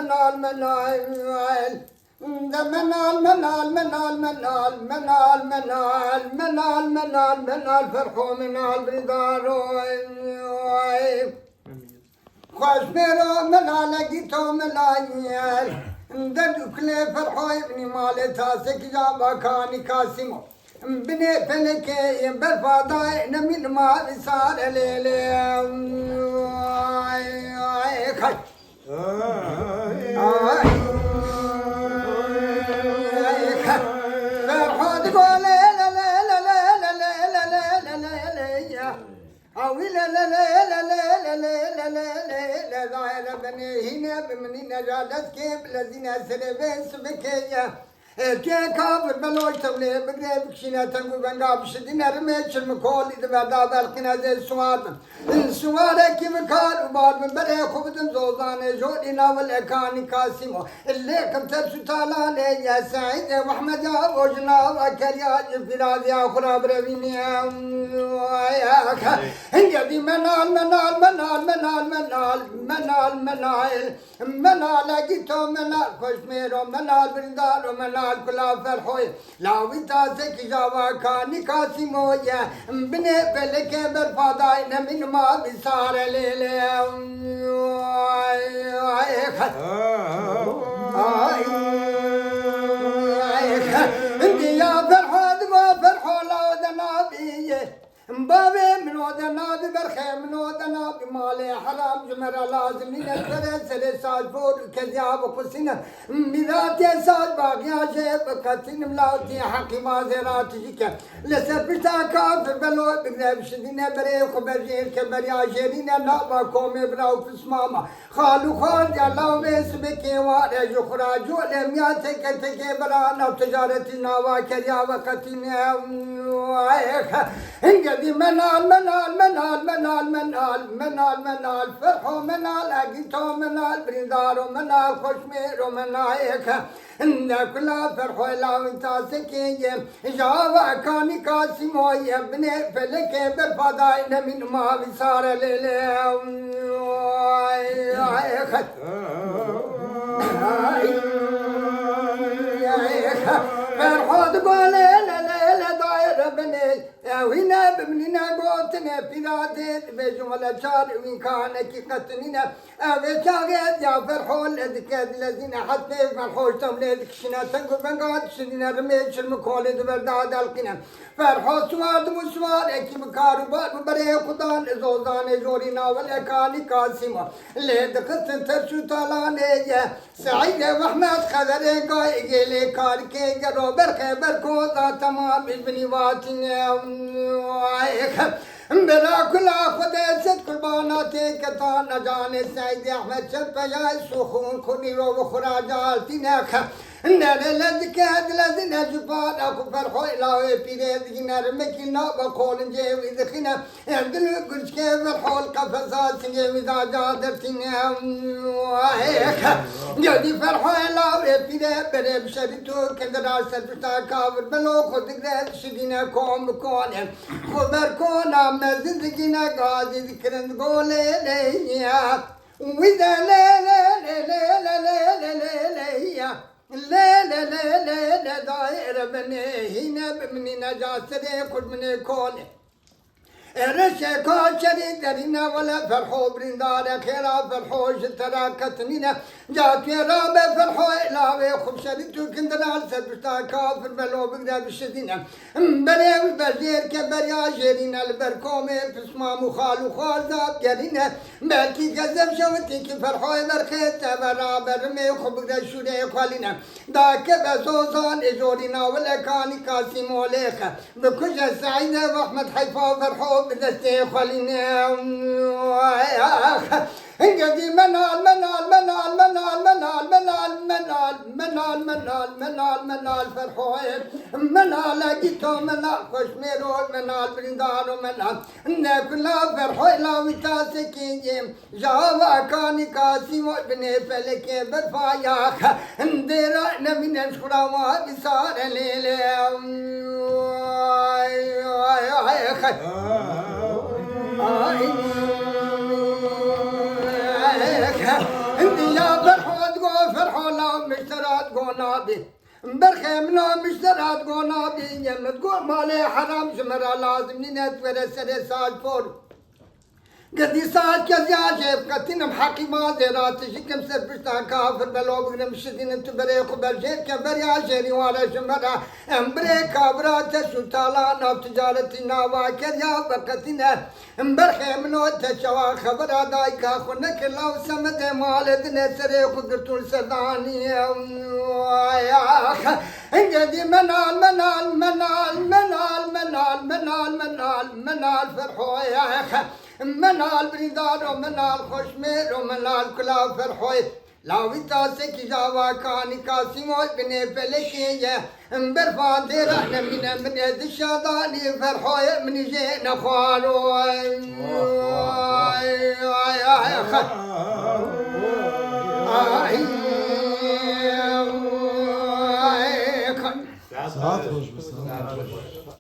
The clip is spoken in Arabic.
منال منال منال منال منال منال منال منال منال منال منال فرحو منال بردارو خوش ميرو منال لقيتو منال دد كلي فرحو ابني مالي تاسك جابا كاني كاسمو بني فلكي بالفضاء نمين ما بصار ليلي خش هنا بمنين جالس كيف الذين سلبين سبكية كافر بلوش تولي بقريب كشينا تنقو بنقاب شدينا رميش المكول إذا بعدا بالقنا زي السوار السوار كيف كار وبعد من بري خوبتن زوزان جودنا والأكاني كاسمو اللي كمتر ستالان يا سعيد وحمد يا وجنا وكريا جفراز يا خراب رويني هنجدي منال منال منال منال منال منال منال منال لقيتو منال خوش ميرو منال بردارو منال كلا فرحوي لاوي تاسك جاوا كاني كاسي مويا بني بلك بالفضاء من ما بصار ليلي انت يا فرحو دما فرحو لا ودنابي بابي من ودنا ببرخي من ودنا بمالي حرام جمرة لازم ننفر سلسال فور كذياب وقسنا مذاتي سال باقيا شيب قتين ملاوتي حقي مازيرات جيكا لسبتا كافر بلو بقرب شدنا بري خبر جير كبريا جيرينا نابا كومي براو فسماما خالو خال جالاو بيس بكي وارج خراجو لمياتي كتكي برانا وتجارتي ناوا كريا وقتين هنجدي منال منال منال منال منال منال منال فرحو منال اقيتو منال بريدارو منال خوشميرو منايك ان كلا فرحو لا انت سكي جاوا كاني كاسمو يا ابني فلك بالفضاء من ما بصار ليلي فرحو تقول لا لا داير بني وهنا بمننا قوتنا في ذاتي بجملة شار وين كان كي قتننا وشاغد يا فرحو لذكاد الذين حتى فرحوش تمليدك شنا تنقل بنقاد شدنا رميش المكولد برداد القنا فرحو سواد مسواد اكي مكاروبات مبري خدان زوزان جورينا والأكاني كاسمة ليد قصن ترشو طالاني سعيد وحمد خذري قايقي لي كاركي جرو برخي بركو ذات تمام ابني واتنا بلا كل خدا ست قرباناتي كتان نجاني سيد احمد شفيا سخون خنيرو وخراجاتي ناخ نال لذكاد لذنا جفان اكو فرحو الهي بيريد جنار مكينا بقول جيوي ذخنا عندنا قرش كيف فرحو القفصات جيوي ذا جادرتنا جدي فرحو الهي بيريد بريب شريتو كندرا سرفتا كابر بلو خود قرد شدينا كوم بكون خبر كونا مزدقنا قادي ذكرن قولي ليا وإذا لا لا لا لا لا لا لا لا لا لا لا لا لا داير بني هنا بمني نجاسري كل من كوني رشكا شريك درينا ولا فرحو برندار خيرا فرحو شترا كتنينا جات راب فرحو إلاوي خب شريتو كندرال سبستا كافر بلو بقدا بشدينا بريو بزير كبريا جيرينا البركومي فسما مخالو خال ذاب جرينا بلكي كذب شوتي كي فرحو برخيت برابر مي خب بقدا شوري خالينا داك بزوزان إجورينا ولا كاني كاسي موليخا بكجة سعيدة واحمد حيفا فرحو بدستي خالينا انجدي منال منال منال منال منال منال منال منال منال منال منال فرحوي منال لقيتو منال خوشميرو منال برندارو منال نكلا فرحوي لا وتاسكي جاوا كاني كاسي وبني فلكي برفاياخ نديرا نمين الشراوا بصار ليلي انت يا فرحو تقول مالا مشترات قنابي برخيمنا مشترات قنابي يمت قول مالي حرام جمرا لازم نينت ورسل ساج فور قد يساعد كزياجب قتنم حقي ما زيرات شكم سربشتا كافر بلو بغنم شدين انت بريق وبرجيب كبر يا جيري وانا جمرا امبري كابرا تشو تالا ناو تجارتي ناوا كزيا بقتنا امبرخي منو تشوا خبرا دايكا خونك لو سمد مالد نسريق وقرطول سرداني يا اخ انجدي منال منال منال منال منال منال منال منال فرحو يا اخ منال بريدان ومنال خوشمير ومنال كلا فرحوي لاوي تاسك جاوا كاني كاسيمو بني فلكيه برفان ديرا من الشاداني فرحوي من جينا خوانو Saat hoş bu saat.